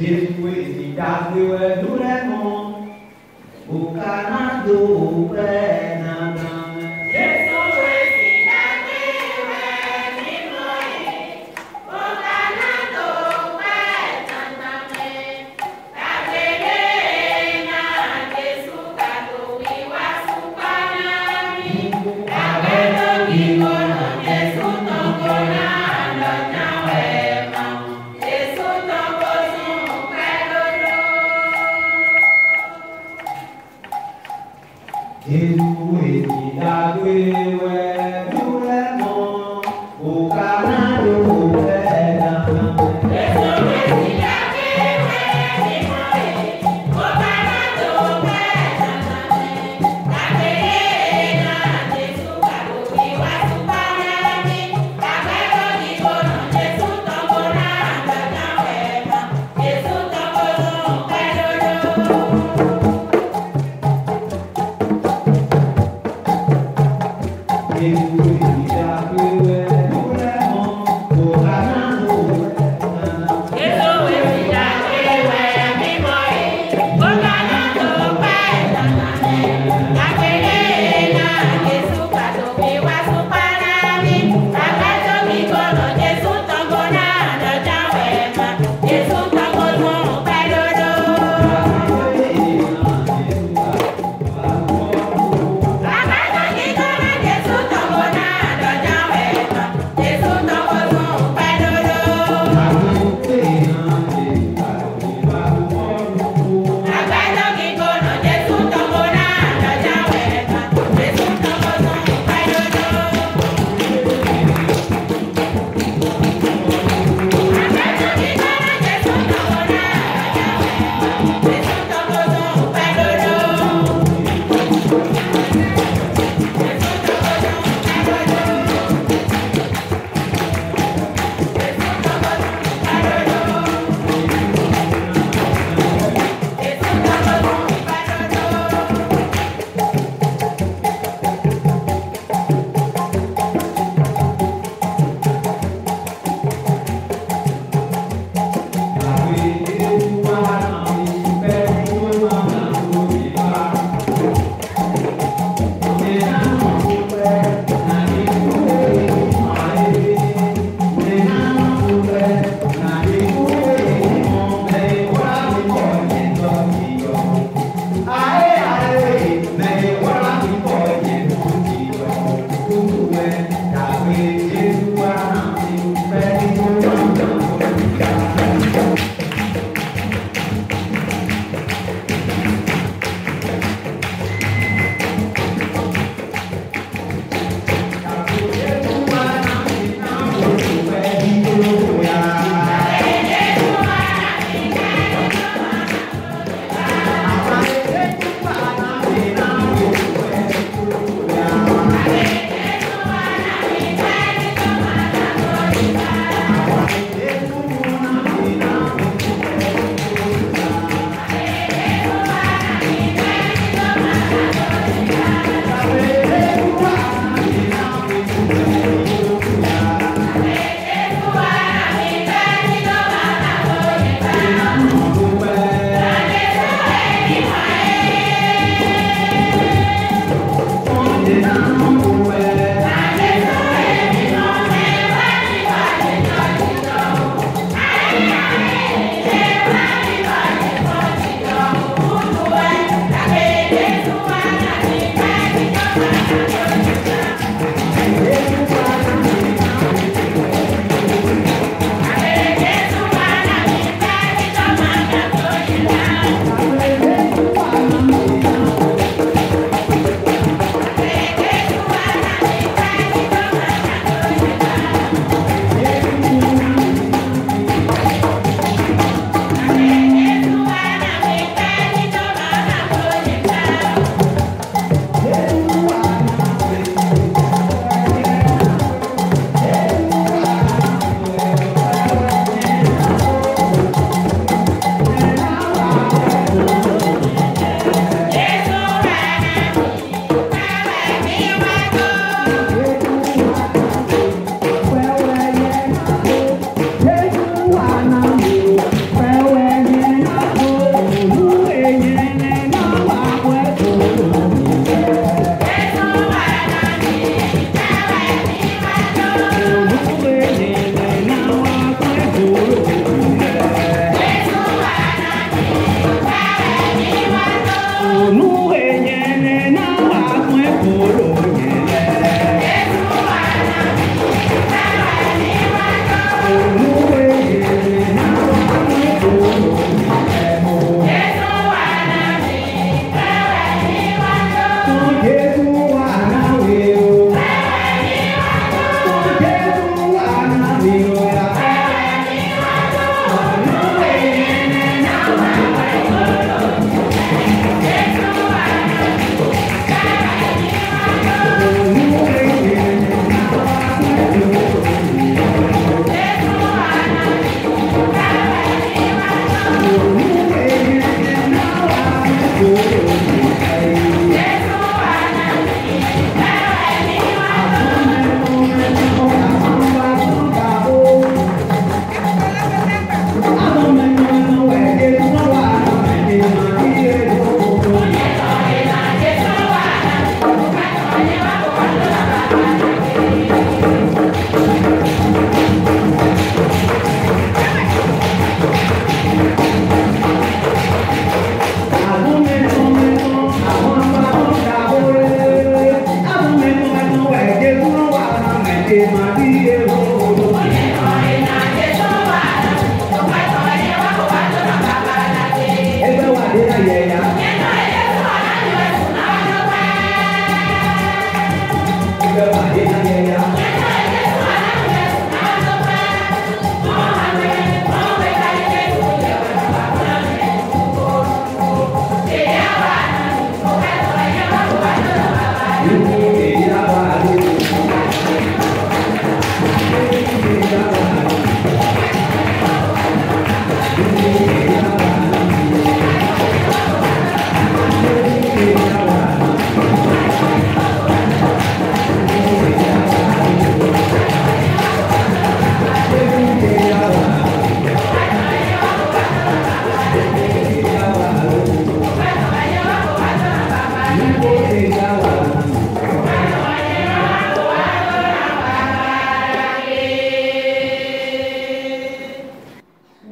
Jésus est d'ailleurs nous l'aimons, au Canada, au Pénana.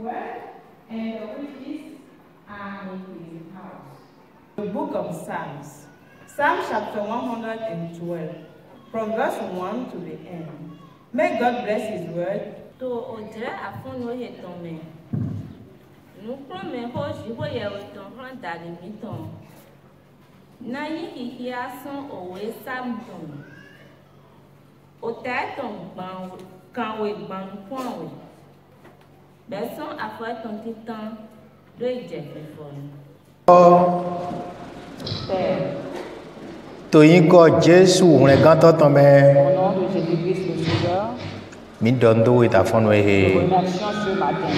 well, and the witches are in his house. The book of Psalms. Psalm chapter 112, from verse 1 to the end. May God bless his word. To odre afono hetome. Nous prenons hoje hoye oton randa limiton. Na yi son owe samton. O taton ban kan we ban point we. Beson afwa ton titan do ijefe fon. Toyin ko Jésus on est quand on met. Au nom de Jésus-Christ le Sauveur, Mi dondo ita fono nous he. remercions ce matin.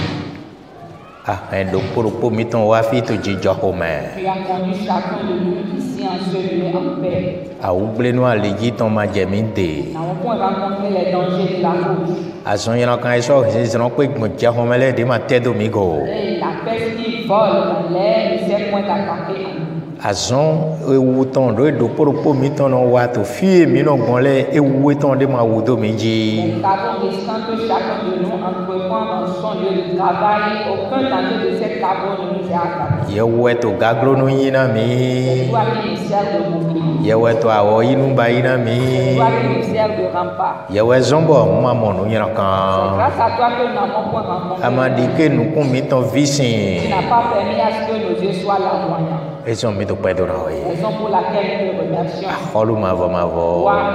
Ah, en do pour mi ton wa fi to jijo ho me. Tu as conduit chacun de nous ici en ce lieu en paix. A ouble no aliji ton ma jeminde. Nous n'avons point rencontré les dangers de la route. A son yana kan eso se non ko mo je ho mele de ma te do mi go. Et la peste qui vole dans l'air ne s'est point attaquée en nous. Azon ewu ton do pour mi ton no wa to fi mi no gonle ewu ton de ma wudo mi ji. Nous avons risquant que chacun de nous entreprend dans son lieu de travail. Aucun danger de cette carbone ne nous est attaqué. Ye weto gaglo no yina C'est mi. toi qui nous sers de bouclier. Ye weto awo yinu ba yina C'est mi. toi qui nous sers de rempart. Ye we zombo ma mo no yina C'est kan. grâce à toi que nous n'avons point rencontré. Amadi ke nu kun mi ton Tu visin. n'as pas permis à ce que nos yeux soient larmoyants. Eso mi to pe do na oye. Raison pour laquelle nous te remercions. Olu ma vo. Gloire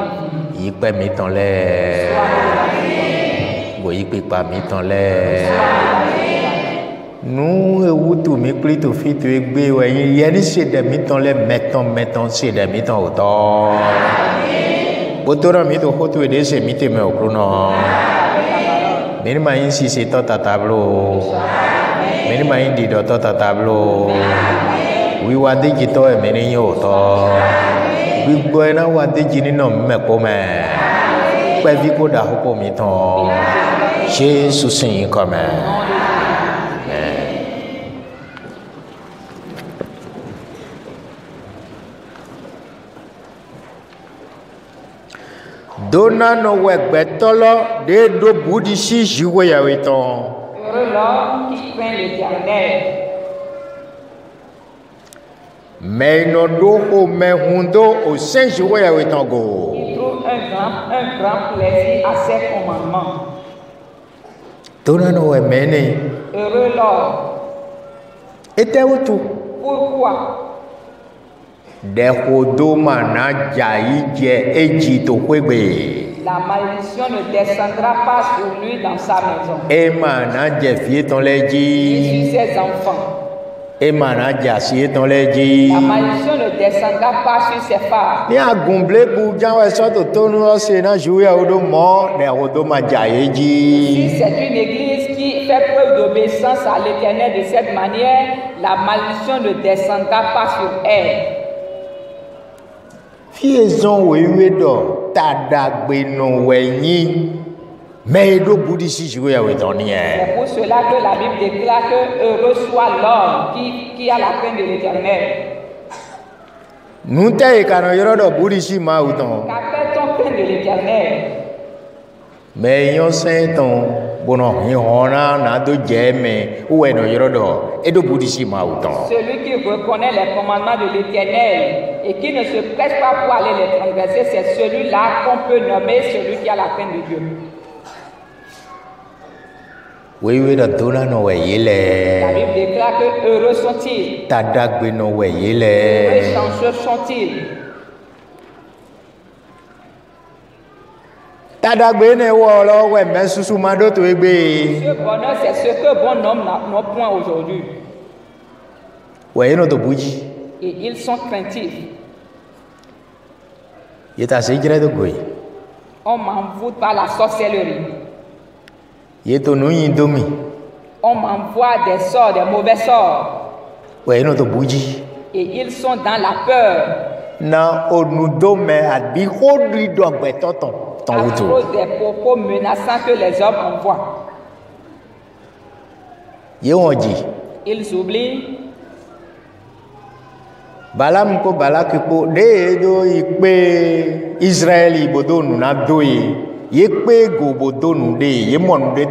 Yi pe mi ton le. Go yi pe pa mi ton le. Nu ewu tu mi kli to fi tu egbe we yin ye ni se de mi ton le meton se de mi ton oto. Botora mi to hotu e de se mi te me okru no. Meni ma yin si se to tatablo. Meni ma yin di do to tatablo. Wíwá déjì tọ́ ẹ̀mí ní yóò tọ́ gbígbọ́ iná wá déjì nínú mẹ́pọ̀ mẹ́ pẹ́bí kó dà púpọ̀ mi tán ṣé sísìn yìí kọ́ mẹ́. Dona no wẹ̀gbẹ́ tọ́lọ́ dé do bùdí sí ìṣíwò yàwé tán. Heureux l'homme qui craint l'Éternel. Mais non do o me hundo o senji wo ya wetango. Il trouve un grand plaisir à ses commandements. Tona no e mene. Heureux l'homme. Ete utu. Pourquoi? De hodo mana jai je eji to kwegbe. La malédiction ne descendra pas sur lui dans sa maison. E mana je fie ton Et leji. sur ses enfants. E mana ja sie ton leji. La malédiction ne descendra pas sur ses femmes. Ni agumble bu janwe so to tonu o se na ju ya odo mo de hodo ma jai Si eji. c'est une église qui fait preuve d'obéissance à l'Éternel de cette manière, la malédiction ne descendra pas sur elle. Fiezon wewe do tadagbe no wenyi me do budi si jiwe ya wetoni C'est pour cela que la Bible déclare que heureux soit l'homme qui a la crainte de l'Éternel. Nunte ikano yoro do budi si ma uton Qu'appelle-t-on crainte de l'Éternel? me yon senton bono hona na do jeme uwe no yoro do e do budi si ma uton Celui qui reconnaît les commandements de l'Éternel et qui ne se presse pas pour aller les transgresser, c'est celui-là qu'on peut nommer celui qui a la crainte de Dieu. wewe do dona no we La yele Bible déclare que heureux sont-ils, tadagbe no we heureux yele chanceux sont-ils. tadagbe ne wo lo we mesusu ma do to egbe Ce bonheur, c'est ce que bon homme n'a point aujourd'hui. we no to buji Et ils sont craintifs. yeta se jire do goy On m'envoie par la sorcellerie. yeto no yin domi On m'envoie des sorts, des mauvais sorts. we no to buji Et ils sont dans la peur na onudo me abi hodri do gbe toton ton à wuto cause des propos menaçants que les hommes envoient. ye won ji Ils oublient balam ko balaki ko de do ipe Israeli bodo nu na doye ye pe gobodo nous de ye mon de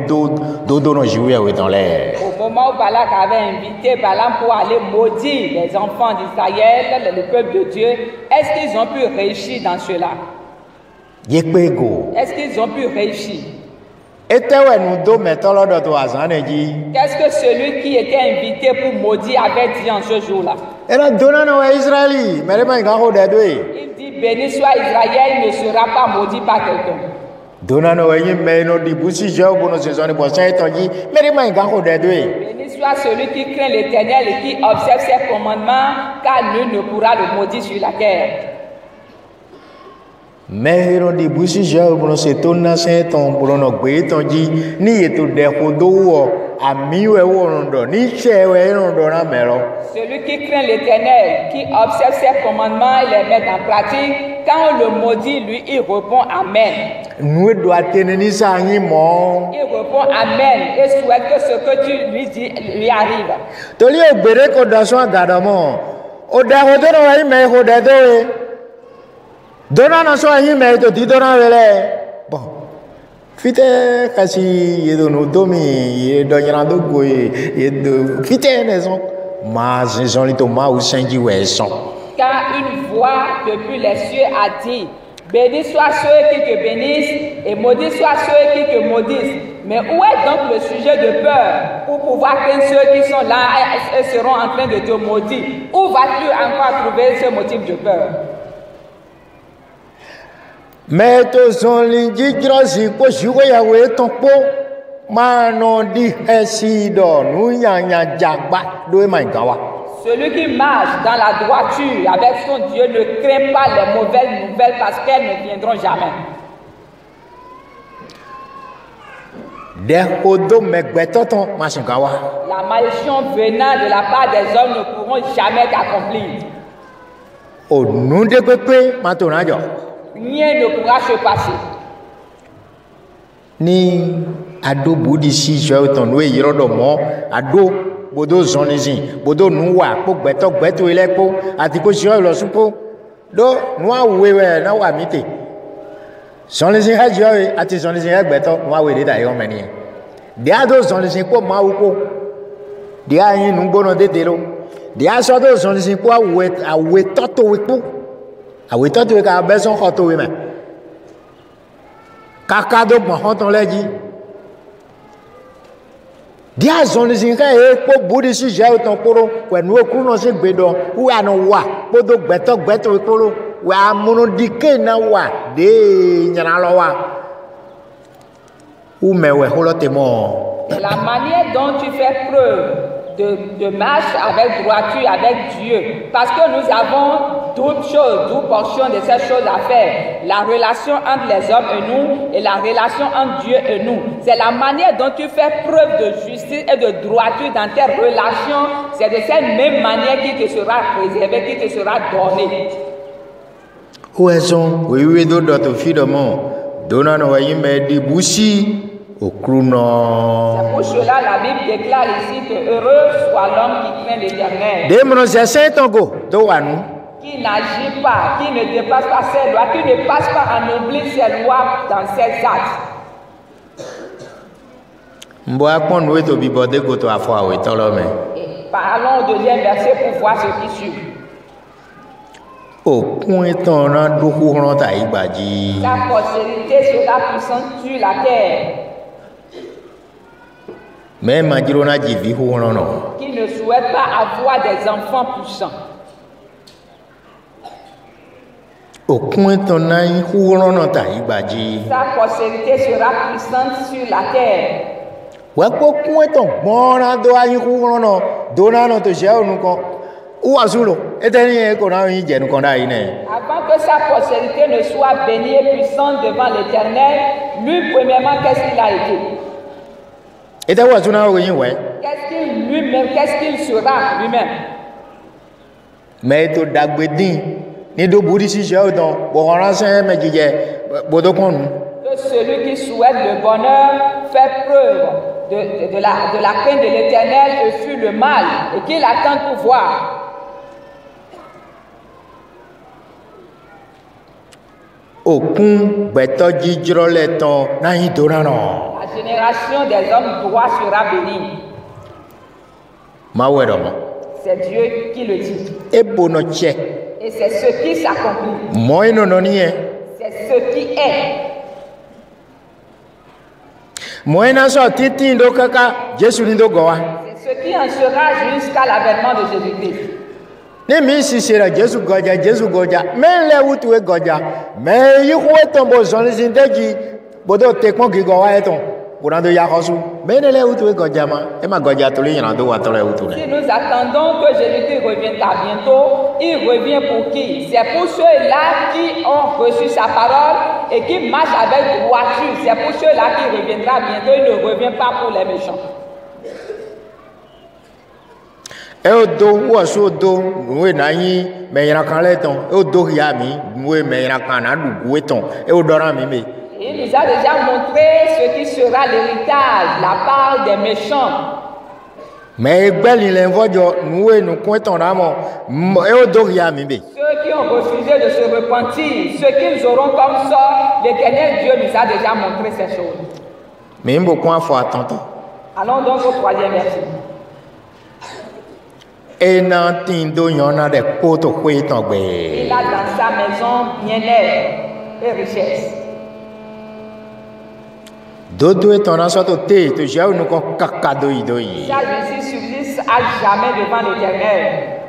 do no jouer dans l'air. Au moment où Balak avait invité Balaam pour aller maudire les enfants d'Israël, le peuple de Dieu, est-ce qu'ils ont pu réussir dans cela? Ye pe go. Est-ce qu'ils ont pu réussir? Etewe nous do metolo do to azaneji. Qu'est-ce que celui qui était invité pour maudire avait dit en ce jour-là? Era dona no Israeli, mere ma ngaho de do. Il dit, béni soit Israël, ne sera pas maudit par quelqu'un. Dona no yin me no di busi jo bono saison ni bosan etonji, mere ma ngaho de do. Béni soit celui qui craint l'Éternel et qui observe ses commandements, car nul ne pourra le maudire sur la terre. Mais on dit busi jo bono se tonna se ton bono gbe tonji ni eto de kodo wo ami we wo ndo ni che we ndo na melo. Celui qui craint l'Éternel, qui observe ses commandements et les met en pratique, quand on le maudit, lui, il répond Amen. Nous doit tenir ça ni mo. Il répond Amen et souhaite que ce que tu lui dis lui arrive. Toli obere ko daso agadamo. O da ho do no ai me ho de do. Dona na so ai me to di dona vele. Bon. Fite kasi yedo no domi yedo nyando go yedo fite neson. Ma saison li to ma ou sanji we son. Car une voix depuis les cieux a dit, béni soit ceux qui te bénissent et maudit soit ceux qui te maudissent. Mais où est donc le sujet de peur pour pouvoir craindre ceux qui sont là et seront en train de te maudire? Où vas-tu encore trouver ce motif de peur? Mais to son linji grosi ko jugo ya we ton po ma no di hesido nu nya jagba do ma gawa. Celui qui marche dans la droiture avec son Dieu ne craint pas les mauvaises nouvelles parce qu'elles ne viendront jamais. La malédiction venant de la part des hommes ne pourront jamais t'accomplir. Rien ne pourra se passer. Ni ado budi si jo ton we yirodo mo ado bodo zonizin bodo nuwa po gbeto ile po ati ko jo lo supo do nuwa wewe na wa mite zonizin ha jo ati zonizin ha gbeto nuwa we de da yo meni de ado zonizin ko ma uko de ayin nu gbono dedero de aso do zonizin ko awe toto we po awe toto we ka beson ko to we me kaka do gbon ton leji dia zonizin ka e po budi si je o ton poro pẹ̀lú okuru no se gbedo u anu wa podo gbeto poro wa amunu dike na wa de nyana lo wa u mewe holote mo. La manière dont tu fais preuve de marche avec droiture avec Dieu, parce que nous avons d'autres choses, d'autres portions de ces choses à faire. La relation entre les hommes et nous et la relation entre Dieu et nous. C'est la manière dont tu fais preuve de justice et de droiture dans tes relations. C'est de cette même manière qui te sera préservée, qui te sera donnée. Où est-on? Oui, d'autres filles de mon. Donnant au yime di bouchi. C'est pour cela la Bible déclare ici que heureux soit l'homme qui craint l'Éternel, qui n'agit pas, qui ne dépasse pas ses lois, qui ne passe pas en oubli ses lois dans ses actes. Et parlons au deuxième verset pour voir ce qui suit. Sa postérité sera puissante sur la terre. Mais qui ne souhaite pas avoir des enfants puissants. Sa postérité sera puissante sur la terre. Avant que sa postérité ne soit bénie et puissante devant l'Éternel, lui premièrement, qu'est-ce qu'il a été? Qu'est-ce qu'il sera lui-même? Mais to dagbedin ni do buri si je odon bo ranse mejije bodokon. Que celui qui souhaite le bonheur fait preuve de la crainte de l'Éternel et fuit le mal et qu'il attend pour voir. Okun beto jijro le ton na yin dorano. La génération des hommes droits sera bénie. Ma wedomo. C'est Dieu qui le dit. Ebono che. Et c'est ce qui s'accomplit. Moi non non nie. C'est ce qui est. Moi na so titi ndo kaka Jésus ndo gowa. C'est ce qui en sera jusqu'à l'avènement de Jésus-Christ. Ne mi si sera Jésus goja. Men le wutu e goja. Men yi ho tombo zon zindeji bodo tekon gi gowa eton. Burando ya hosu. Men le wutu e goja ma. E ma goja to le yan do wa to le wutu ne. Si nous attendons que Jésus-Christ revienne bientôt, il revient pour qui? C'est pour ceux-là qui ont reçu sa parole et qui marchent avec droiture. C'est pour ceux-là qui reviendra bientôt. Il ne revient pas pour les méchants. Eodo woso do we na yin me yan kan le ton eodo ya mi we me yan kan na du we ton eodora mi me. Il nous a déjà montré ce qui sera l'héritage, la part des méchants. Mais gbeli le vojo nuwe nu kun ton na mo eodo ya mi me. Ceux qui ont refusé de se repentir, ceux qu'ils auront comme ça, l'Éternel Dieu nous a déjà montré ces choses. Mais mbo kon afo atonto. Allons donc au troisième verset. Et nan tin do yona de poto kwe ton gbe. Il a dans sa maison bien-être et richesse. Dodo et ton asoto te to jau nu kon kakado idoi. Sa justice subsiste à jamais devant l'Éternel.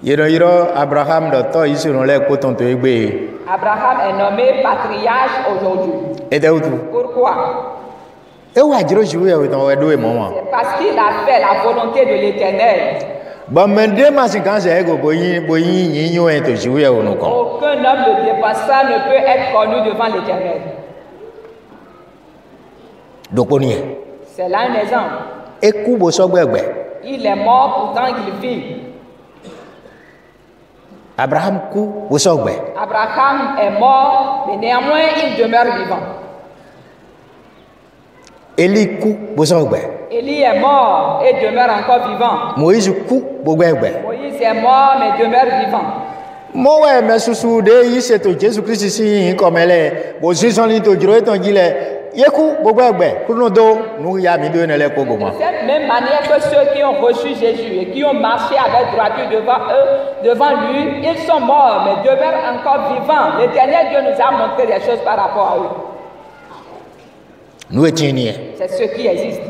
Yiro Abraham do to isuru le ko ton to egbe. Abraham est nommé patriarche aujourd'hui. Et de Pourquoi? E wa jiro juwe o ton edo e momo. C'est parce qu'il a fait la volonté de l'Éternel. Ba mende masikan se ego boyin yinyo en to juwe o nu kon. Aucun homme de dépassant ne peut être connu devant l'Éternel. Doponi. C'est là un exemple. Eku bo so gbegbe. Il est mort pourtant il vit. Abraham ku bo so gbe. Abraham est mort, mais néanmoins il demeure vivant. Eli ku bo so gbe. Élie est mort et demeure encore vivant. Moïse ku bo gbegbe. Moïse est mort mais demeure vivant. Mo we me susu de yi se to Jésus Christ si yin ko mele bo si son li to jiro eton jile yeku bo gbegbe kuno do nu ya mi do ne le ko go De ma. cette même manière que ceux qui ont reçu Jésus et qui ont marché avec droiture devant lui, ils sont morts mais demeurent encore vivants. L'Éternel Dieu nous a montré des choses par rapport à eux. Nu etini. C'est ce qui existe.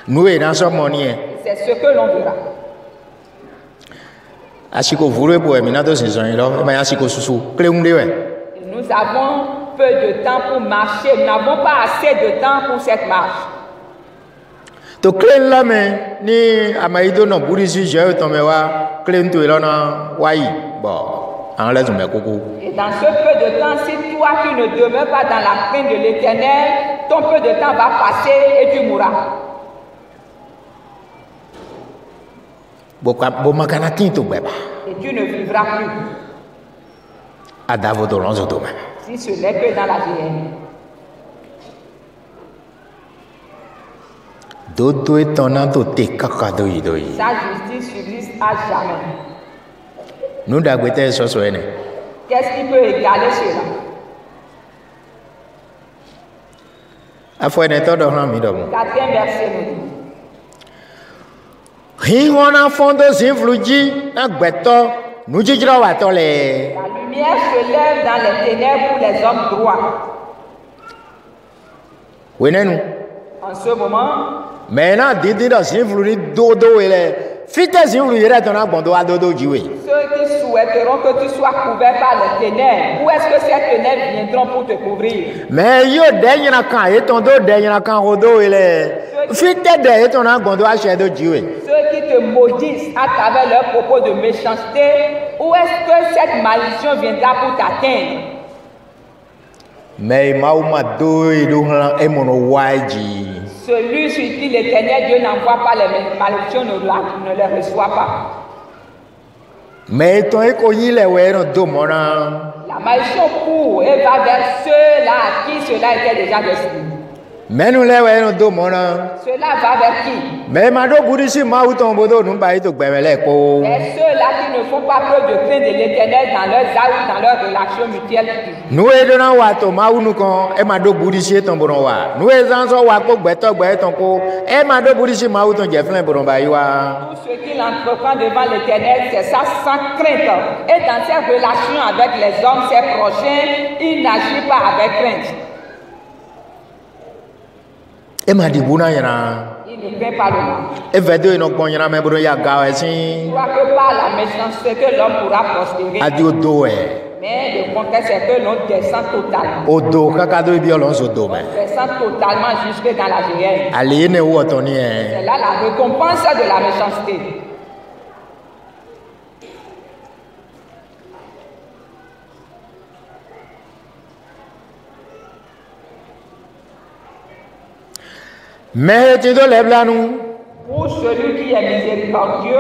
Nu e na so moni e. C'est ce que l'on verra. Asiko vuru e bo e mi na to se son lo, e ma asiko susu kleunde we. Nous avons peu de temps pour marcher. Nous n'avons pas assez de temps pour cette marche. To klen la me ni amaido no burisi je to me wa klen to lo na wai bo an le me koko. Et dans ce peu de temps, si toi tu ne demeures pas dans la crainte de l'Éternel, ton peu de temps va passer et tu mourras. Bo makana tin to beba. Et tu ne vivras plus. Adavo do lonzo do me. Si ce n'est que dans la géhenne. Dodo e tona to te kakado idoi. Sa justice subsiste à jamais. Nu da gwete so so ene. Qu'est-ce qui peut égaler cela? Afo ene to do han mi do mo. Quatrième verset nous dit. Hingona fondo zinfluji na gbeto nu jijiro wa to le. La lumière se lève dans les ténèbres pour les hommes droits. Wenenu. En ce moment, Maintenant, didi do zinflu dodo ele. Fite zinflu yere to na gbondo wa dodo jiwe. ceux qui souhaiteront que tu sois couvert par les ténèbres, où est-ce que ces ténèbres viendront pour te couvrir? Mais yo denyina kan e ton do denyina kan odo ele. Fite de e ton na gbondo wa she do jiwe. Ceux qui te maudissent à travers leurs propos de méchanceté, où est-ce que cette malédiction viendra pour t'atteindre? Mais mauma do e do han e mono waji. Celui sur qui l'Éternel Dieu n'envoie pas les malédictions ne les reçoit pas. Mais ton e ko yin le we no do mona. La malédiction court et va vers ceux-là à qui cela était déjà destiné. mais nous les voyons do mona. Cela va vers qui? Mais ma do boudisi ma ou ton bodo nous ba ito gbemele ko. Mais ceux-là qui ne font pas preuve de crainte de l'Éternel dans leurs actes, dans leurs relations mutuelles. Nous aidons wa to ma ou nous kon e ma do boudisi ton boron wa. Nous ezanso wa ko gbeto ton ko e ma do boudisi ma ou ton jeflin boron ba yiwa. Tout ce qu'il entreprend devant l'Éternel, c'est ça sans crainte. Et dans ses relations avec les hommes, ses prochains, il n'agit pas avec crainte. E ma di buna yana. Il ne craint pas le mal. E vedo ino bon yana me bodo ya gawe Il sin. croit que par la méchanceté que l'homme pourra prospérer. Adio do e. Mais le contraire, c'est que l'on descend totalement. Odo kaka do bi olon so do me. On descend totalement jusque dans la géhenne. Ali ne wo to ni e. C'est là la récompense de la méchanceté. Mais tu dois lever là nous. Pour celui qui est miséricordieux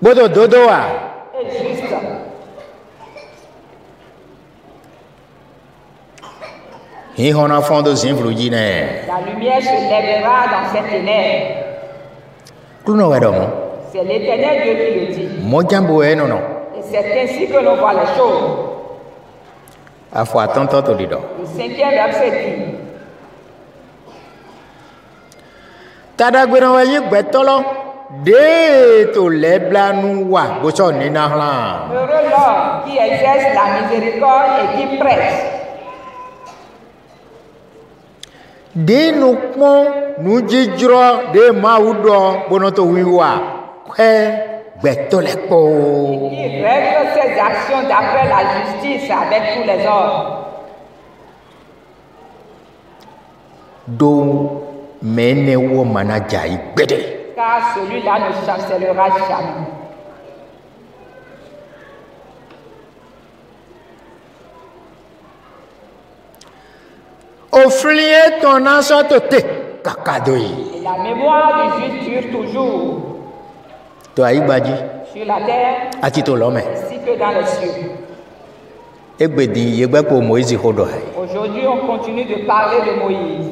Bodo dodo a. et juste, Hi hona fondo zinfluji ne. la lumière se lèvera dans ces ténèbres. Kuno wedo mo. C'est l'Éternel Dieu qui le dit. Mo jambo e no no. Et c'est ainsi que l'on voit les choses. Afo atonto to dido. Le 5e verset dit, Tada gbero wa yi gbetolo. De to lebla nu wa bo so ni na hla. heureux l'homme qui exerce la miséricorde et qui prête. De nu pon nu jijro de ma udo bono to wiwa. Kwe gbetole po. Qui règle ses actions d'après la justice avec tous les hommes. Do mene wo manaja igbede. Car celui-là ne chancellera jamais. Oflié ton asotote kakadoi. Et la mémoire du juste dure toujours To aigbaji sur la terre ati to lome. ainsi que dans les cieux. Egbedi yegbe ko Moïse hodo hai. Aujourd'hui, on continue de parler de Moïse.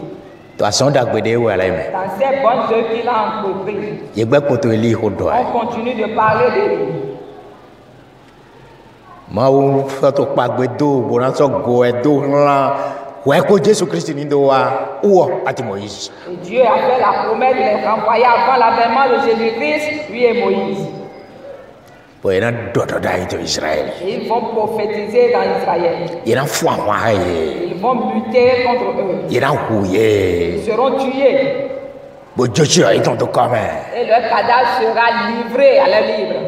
To asonda gbede we ala me. Dans ces bonnes œuvres qu'il a entreprises, Yegbe ko to Eli hodo hai. on continue de parler de lui. Mau fato pagbe do boran so go e do nla. We ko Jésus Christ ni do wa uwo ati Moïse. Et Dieu a fait la promesse de les renvoyer avant l'avènement de Jésus-Christ, lui et Moïse. Bo ina dodo dai to Israël. Et ils vont prophétiser dans Israël. Ina fwa wa ye. Ils vont lutter contre eux. Ina huye. Ils seront tués. Bo Joshua iton to kame. Et leur cadavre sera livré à leur libre.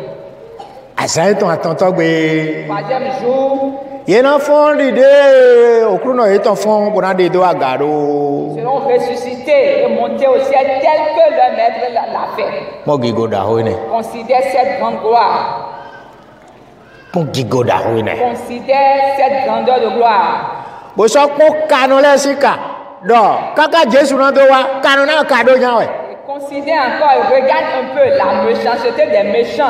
Asa iton atonto gbe. Troisième jour, Yena fond de okruno iton fond bona de do agaro. ils seront ressuscités et montés au ciel tel que leur maître l'a fait. Mo gigoda hoine. Considère cette grande gloire. Mo gigoda hoine. Considère cette grandeur de gloire. Bo so po kanu le sika. Do kaka Jésus na do wa kanu na ka do yan we. Et considère encore et regarde un peu la méchanceté des méchants.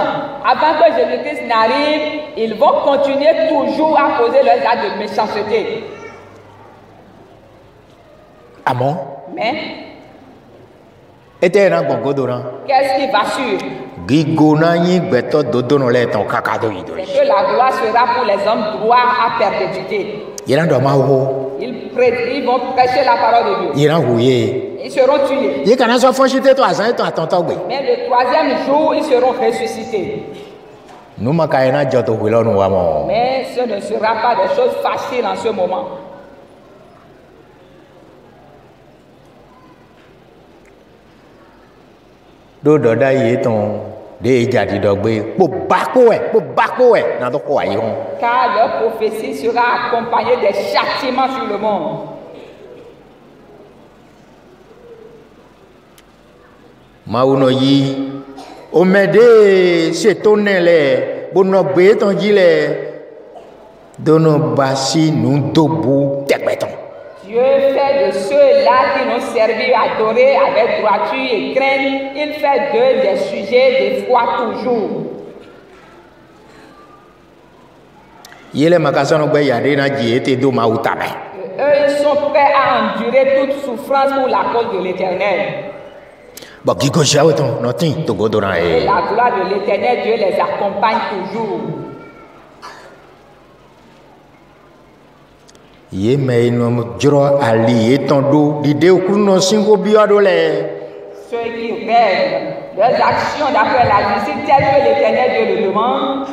Avant que Jésus-Christ n'arrive, ils vont continuer toujours à poser leurs actes de méchanceté. Amon. Mais Ete na gongodo na. qu'est-ce qui va suivre? Gigona yin gbeto dodo no le ton kaka do yido. C'est que la gloire sera pour les hommes droits à perpétuité. Yena do ma ho. Ils vont prêcher la parole de Dieu. Yena huye. Ils seront tués. Ye kana so fonchite to asan to atonto gbe. Mais le troisième jour, ils seront ressuscités. Numa ka ena joto huilo nu wa mo. Mais ce ne sera pas des choses faciles en ce moment. Do do da ye ton de jadi do gbe. Po bako e na to ko ayi hon. Car leur prophétie sera accompagnée des châtiments sur le monde. Mauno yi omede setonele bono gbe ton ji le dono basi nu dobu tegbeton. Dieu fait de ceux-là qui nous servi adorer avec droiture et crainte, il fait d'eux des sujets de foi toujours. Yele makasono gbe yade na ji ete do ma utame. eux, ils sont prêts à endurer toute souffrance pour la cause de l'Éternel. Bon, qui gauche à autant, nothing, to go dans Et la gloire de l'Éternel, Dieu les accompagne toujours. Ye me no joro ali etondo dide okuno singo biado le. Ceux qui rêvent leurs actions d'après la justice telles que l'Éternel Dieu le demande,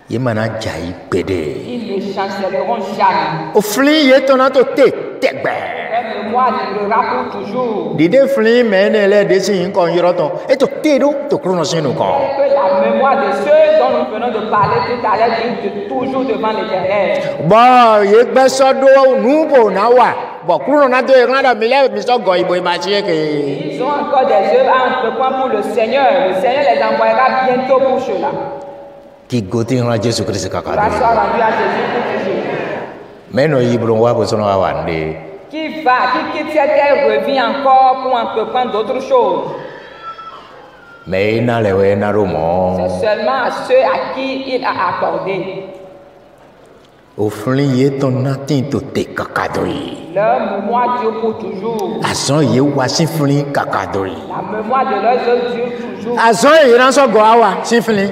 Ye mana jai pede. ils ne chancelleront jamais. O fli ye tona to tegbe. Leur mémoire durera pour toujours. Dide fli mene le desi kon yoroton. E to tedo to krono sinu kon. Que la mémoire de ceux dont nous venons de parler tout à l'heure dure toujours devant l'Éternel. Ba ye gbe sodo nubo na wa. Bo krono na do e randa mi le mi so go ibo ma tie ke. Ils ont encore des œuvres à entreprendre pour le Seigneur. Le Seigneur les envoyera bientôt pour cela. Ki goti ran Jésus Christ Grâce kakado. à rendu à Jésus pour toujours. Meno yibro wa bo sono wa wande. Qui quitte cette terre revient encore pour entreprendre d'autres choses. Me na le we na romo. C'est seulement à ceux à qui il a accordé. O fli ye ton natin to te kakadoi. Leur mémoire dure pour toujours. Azon ye wasi fli kakadoi. La mémoire de leurs œuvres dure toujours. Azon ye ran so go awa si fli.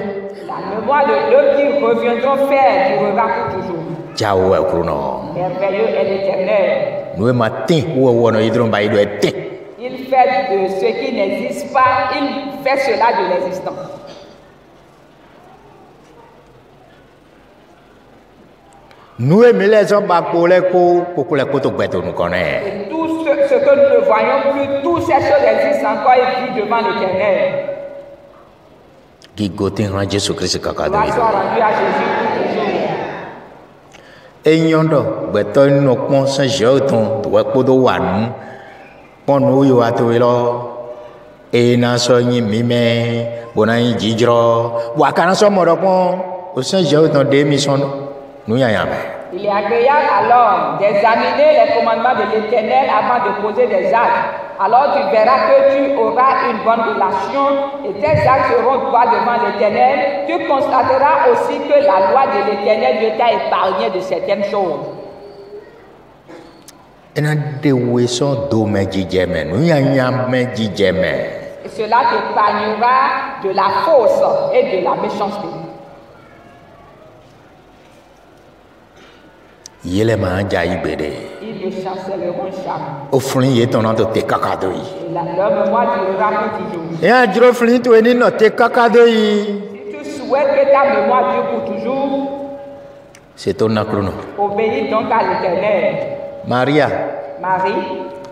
La mémoire de eux qui reviendront faire durera pour toujours. Jawo e kruno. Merveilleux est l'Éternel. Nous matin wo wono idron ba ido ete. Il fait de ce qui n'existe pas, il fait cela de l'existant. Nous me les on ba ko le ko to gbeto nu connaît. Et tout ce que nous ne voyons plus, toutes ces choses existent encore et vivent devant l'Éternel. Ki gotin ran Jésus Christ kakado. Gloire soit rendue à Jésus pour toujours. Enyondo gbeto no pon san je ton to ko do wa nu. Pon no yo atowelo. E na so yin mi me bona yin jijro. Wa kana so mo do pon o san je ton de mission nu ya ya me. Il est agréable à l'homme d'examiner les commandements de l'Éternel avant de poser des actes. Alors tu verras que tu auras une bonne relation et tes actes seront droits devant l'Éternel. Tu constateras aussi que la loi de l'Éternel Dieu t'a épargné de certaines choses. Ena de we so do me jijeme nu ya ya me jijeme. Et cela t'épargnera de la fausse et de la méchanceté. Yele ma ja ibede. Ils ne chancelleront jamais. O frin ye ton to te kakado yi. Et leur mémoire durera pour toujours. E a jiro frin to eni no te kakado yi. Si tu souhaites que ta mémoire dure pour toujours, C'est ton nakrono. obéis donc à l'Éternel. Maria, Marie,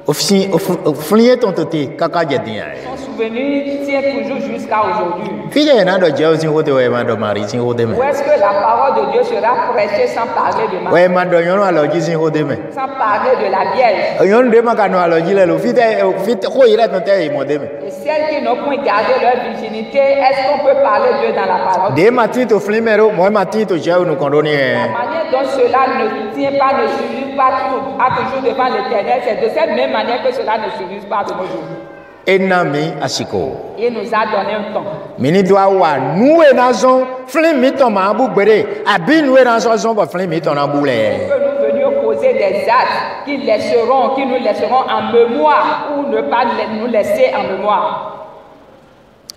o frin ye ton to te kakaje din ya. son souvenir tient toujours jusqu'à aujourd'hui. Fije na do je o sin ho te we ma do Marie sin ho de me. Où est-ce que la parole de Dieu sera prêchée sans parler de Marie, We ma do yon alo ji sin ho de me. sans parler de la Vierge? Yon de ma ka no alo ji le lo fite ko yire ton te mo de me. Et celles qui n'ont point gardé leur virginité, est-ce qu'on peut parler de Dieu dans la parole? De matin to frin mero, mo matin to je o nu kondo ni. La manière dont cela ne tient pas, ne s'use pas à toujours devant l'Éternel, c'est de cette même manière que cela ne s'use pas de nos jours. Enami asiko. Il nous a donné un temps. Mini doa wa nuwe na zon flin mi ton ma bu gbere abi nuwe na zon ba flin mi ton na bu le. Que nous venions poser des actes qui nous laisseront en mémoire ou ne pas nous laisser en mémoire.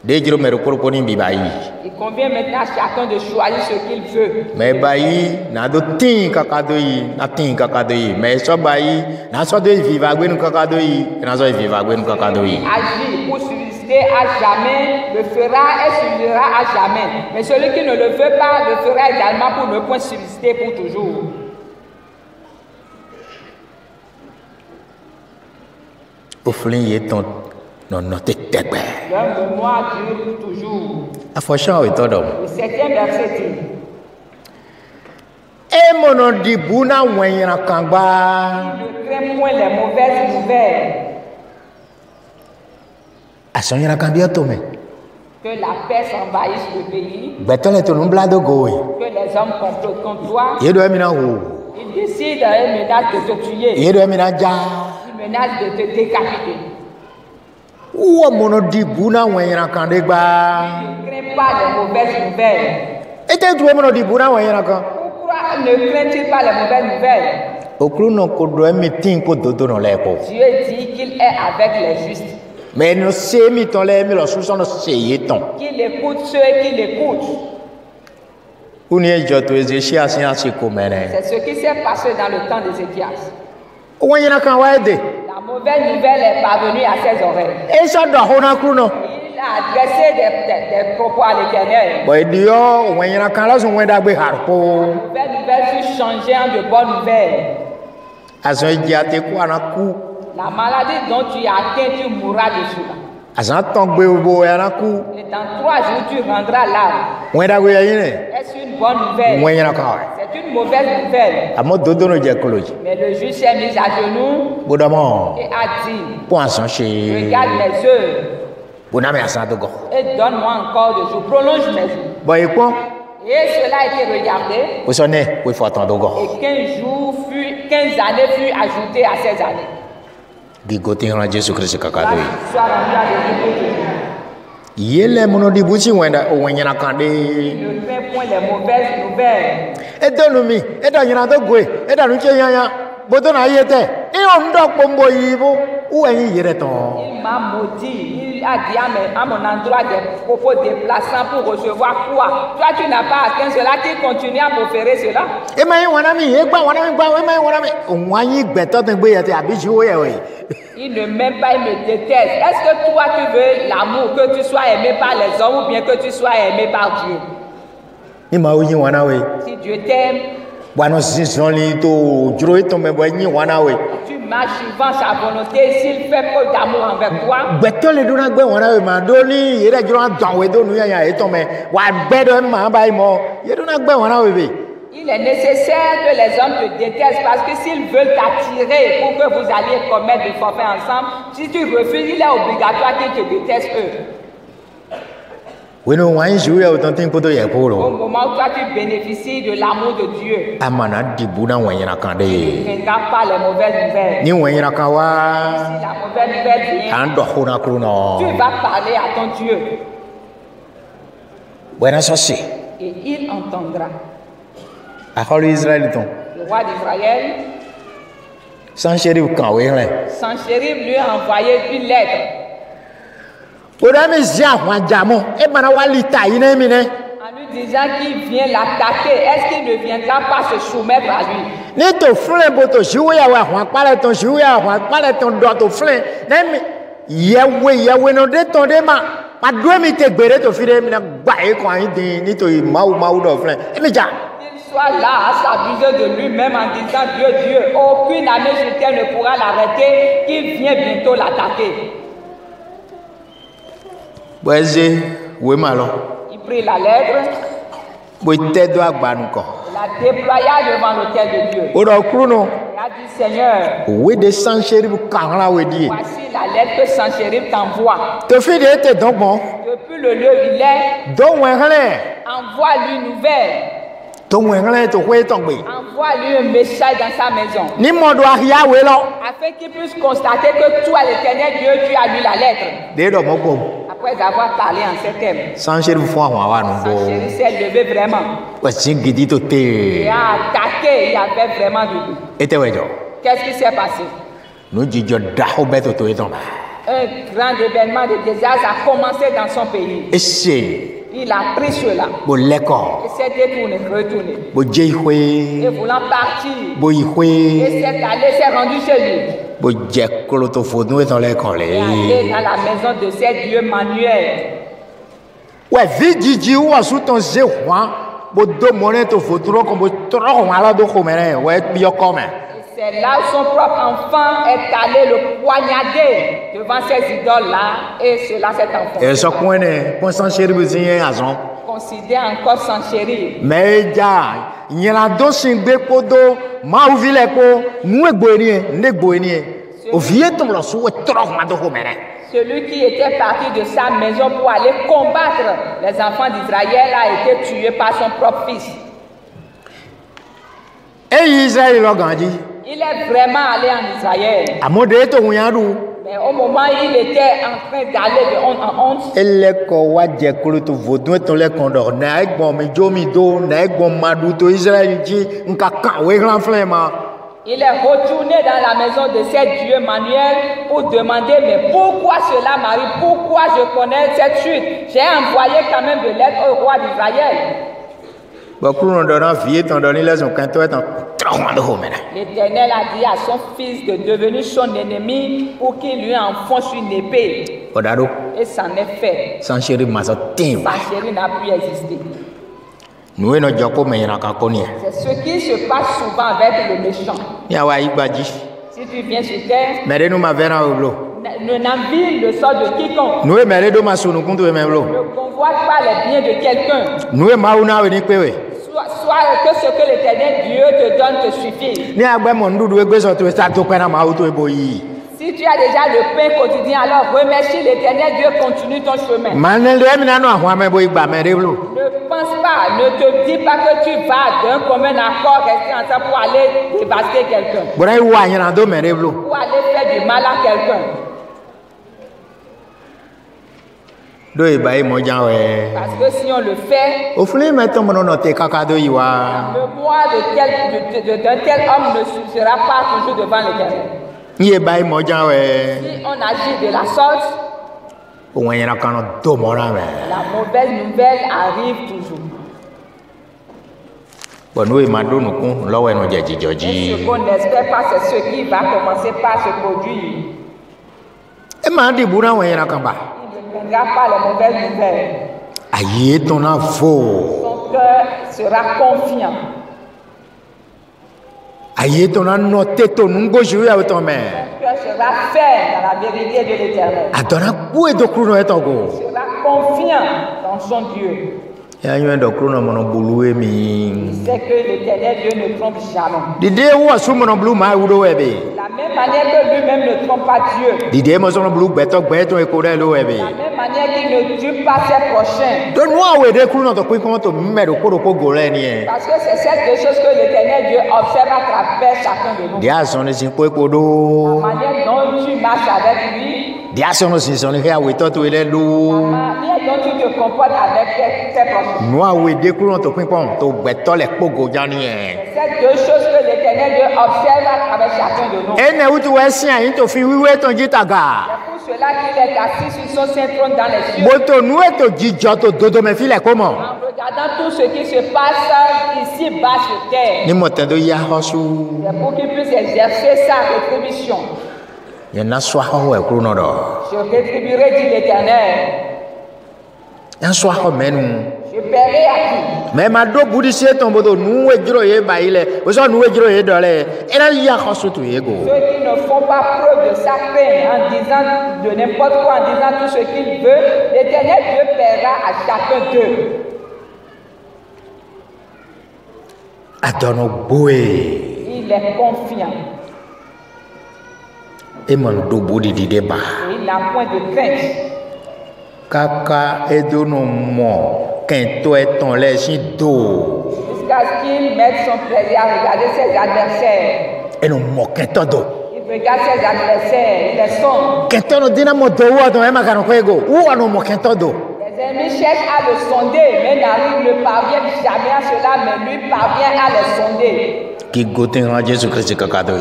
De jiro mero koroko ni bi bayi. Il convient maintenant à chacun de choisir ce qu'il veut. Me bayi na do tin kakado yi na tin kakado yi me so bayi na so do viva gbe nu kakado yi na so viva gbe nu kakado yi. Agir pour subsister à jamais, le fera et subsistera à jamais. Mais celui qui ne le veut pas, le fera également pour ne point subsister pour toujours. O flin ye ton non te tegbe. Leur mémoire dure toujours. Afoshan o todo. Le 7e verset dit: E mono di buna wenra kangba. ne crains point les mauvaises nouvelles. Asonyra kambia to me. Que la paix s'envahisse le pays, Betole to nu blado go. que les hommes complotent contre toi. Ye do mi na hu. Ils décident et menacent de te tuer. Ye do mi na ja. Ils menacent de te décapiter. Uwa mono di buna wenra kande gba. Ne crains pas les mauvaises nouvelles. Ete tu mono di buna wenra kan. Pourquoi ne crains-tu pas les mauvaises nouvelles? okru no ko do mi tin ko dodo no le ko Dieu dit qu'il est avec les justes, mais no se mi ton le mi lo su so no se ye ton qu'il écoute ceux qui l'écoutent. uni e jo to ezechia asi ko mere C'est ce qui s'est passé dans le temps d'Ézéchias. won yina kan wa de La mauvaise nouvelle est parvenue à ses oreilles. e so do ho na kru no Il a adressé des propos à l'Éternel. bo dio won yina kan la so won da gbe harpo La mauvaise nouvelle fut changée en de bonnes nouvelles. aso ji ate ku ana ku La maladie dont tu es atteint, tu mourras dessus. asan ton gbe bo ana ku Et dans 3 jours, tu rendras l'âme. won da gbe yin ne Est-ce une bonne nouvelle? won yina kan C'est une mauvaise nouvelle. amo dodo no je koloji Mais le juge s'est mis à genoux bodomo et a dit, po asan se regarde mes œuvres boname asan to go et donne-moi encore de jours. Prolonge mes jours. bo ipo Et cela a été regardé. o so ne we fo ton to go Et 15 années furent ajoutées à ces années. gigote ran Jesu Christ kakado Là, soit rendu à l'époque. yele mono di busi wenda o wenyana kande Ne crains point les mauvaises nouvelles. e donu mi e da nyana to gwe e da nu che yanya bodo na yete e o ndo pombo yibo u enyi yere ton Il m'a maudit. Il a dit à mon endroit des propos déplaçants pour recevoir quoi? Toi, tu n'as pas atteint cela, qui continue à proférer cela. e mai wana mi e gba wana mi gba e mai wana mi o wanyi gbeto ten gbe yete abi ji o ye we Il ne m'aime pas, il me déteste. Est-ce que toi, tu veux l'amour, que tu sois aimé par les hommes ou bien que tu sois aimé par Dieu? ni ma o yin wana we Si Dieu t'aime, wano sinson li to juro to me bo yin wana we tu marches suivant sa volonté. S'il fait preuve d'amour envers toi, gbeto le duna gbe wana we ma do ni yere juro dan we do nu yanya e to me wa gbedo ma ba mo yere duna gbe wana we be il est nécessaire que les hommes te détestent parce que s'ils veulent t'attirer pour que vous alliez commettre des forfaits ensemble, si tu refuses, il est obligatoire qu'ils te détestent eux. weno wanyi ju ya o ton tin ko to ye ko Au ro moment où toi tu bénéficies de l'amour de Dieu, amana dibu na wenyana kande ne regarde pas les mauvaises nouvelles. ni wenyana kan wa Si la mauvaise nouvelle vient, an do ho na kru no tu vas parler à ton Dieu wena so se et il entendra. a holu Israel ton Le roi d'Israël, san sheriff kan we ren Sanchérib lui a envoyé une lettre o da mi zia hwan jamo e mana wa lita yi na mi ne en lui disant qu'il vient l'attaquer. Est-ce qu'il ne viendra pas se soumettre à lui? ni to flen bo to jiwo ya wa hwan pale ton jiwo ya hwan pale ton do to flen na mi yewe no de ton de ma pa do mi te gbere to fi de mi na gba e ko ayin din ni to mau do flen e mi ja Qu'il soit là à s'abuser de lui-même en disant Dieu, aucune armée sur terre ne pourra l'arrêter, qu'il vient bientôt l'attaquer. Boise, we malo. Il prit la lettre, Bo te do agbanu ko. il la déploya devant l'autel de Dieu. O do kru no. Il a dit Seigneur, We de san sheriff kan la we di. voici la lettre que Sanchérib t'envoie. To fi de te don bon. Depuis le lieu où il est, Do wen hale. envoie-lui une nouvelle. To wen hale to we ton gbe. Envoie-lui un message dans sa maison, Ni mo do ahia we lo. afin qu'il puisse constater que toi, l'Éternel Dieu, tu as lu la lettre. De do mo ko. Après avoir parlé en ces termes, San sheriff fo ahwa wa no Sanchérib bo. s'est levé vraiment. Wa sin gidi to Il te. a attaqué, il avait vraiment du goût. Ete we jo. Qu'est-ce qui s'est passé? No jijo da ho beto to eton ba. Un grand événement de désastre a commencé dans son pays. Ese Il a pris cela bo leko. et s'est détourné, retourné. Bo je Et hwe. voulant partir, Bo yi et hwe. s'est allé, s'est rendu chez lui. Bo je kolo to fo no eton le kon Et allé le. dans la maison de ses dieux manuels. Ouais, vidi ou sous ton zé hwan, bo do moné to foturo ko bo tro hwan la do ko mere, ouais bi yo comme. Et c'est là où son propre enfant est allé le poignarder devant ces idoles-là. Et cela s'est enfoncé. Et so point ne, point sans chéri bi tin azon. Considère encore Sanchérib. Mais ja, nyela do singbe kodo, ma ou vile ko, nou egbo ni, ndegbo ni. O vie ton lo sou tro hwan do ko mere. Celui qui était parti de sa maison pour aller combattre les enfants d'Israël a été tué par son propre fils. E Israël lo ganji, Il est vraiment allé en Israël. amode to hunyandu. Mais au moment où il était en train d'aller de honte en honte, Ele ko wa je kolo to vodun ton le kondo, na egbon mi jo mi do, na egbon madu to Israël ji, nka kan we gran flema. Il est retourné dans la maison de ses dieux manuels pour demander, mais pourquoi cela m'arrive? Pourquoi je connais cette chute? J'ai envoyé quand même de l'aide au roi d'Israël. L'Éternel a dit à son fils de devenir son ennemi pour qu'il lui enfonce une épée. Et ça en est fait. Sanchéry n'a plus existé. C'est ce qui se passe souvent avec le méchant. Si tu viens sur terre, n'envie le sort de quiconque. Ne convoite pas les biens de quelqu'un. Soit que ce que l'Éternel Dieu te donne te suffise. Si tu as déjà le pain quotidien, alors remercie l'Éternel Dieu, continue ton chemin. Ne pense pas, ne te dis pas que tu vas d'un commun accord rester ensemble pour aller dévaster quelqu'un. Pour aller faire du mal à quelqu'un. Parce que si on le fait, le moi d'un tel homme ne suffira pas toujours devant l'Éternel. Si on agit de la sorte, la mauvaise nouvelle arrive toujours. Et ce qu'on n'espère pas, c'est ce qui va commencer par se produire. Il ne prendra pas les mauvaises nouvelles. Son cœur sera confiant. Son cœur sera ferme dans la vérité de l'Éternel. Sera confiant dans son Dieu. Il sait que l'Éternel Dieu ne trompe jamais. De la même manière que lui-même ne trompe pas Dieu. De la même manière qu'il ne tue pas ses prochains. Parce que c'est cette deux choses que l'Éternel Dieu observe à travers chacun de nous. La manière dont tu marches avec lui. La manière dont tu te comportes avec tes prochains. C'est deux choses que l'Éternel Dieu observe à travers chacun de nous. C'est pour cela qu'il est assis sur son saint trône dans les cieux. En regardant tout ce qui se passe ici-bas sur terre. C'est pour qu'il puisse exercer sa rétribution. Je rétribuerai, dit l'Éternel. Je paierai à qui? Mais ma do boudissé tombe do nous et giro ye baile. Vous en nous et giro ye dole. Et là il y a ceux qui ne font pas preuve de sacré en disant de n'importe quoi, en disant tout ce qu'il veut, l'Éternel Dieu paiera à chacun d'eux. Il est confiant. Et mon dobo de débat. Il n'a point de crainte. Kaka edono mo kento eton les do. Jusqu'à ce qu'il mette son plaisir à regarder ses adversaires. Et non mo kento do. Il regarde ses adversaires, il les sonde. Kento no dina mo do wa don e makano kwego. Ou ano mo kento do. Les ennemis cherchent à le sonder, mais ne parviennent jamais à cela, mais lui parvient à les sonder. Qui goûte en Jésus Christ kakado.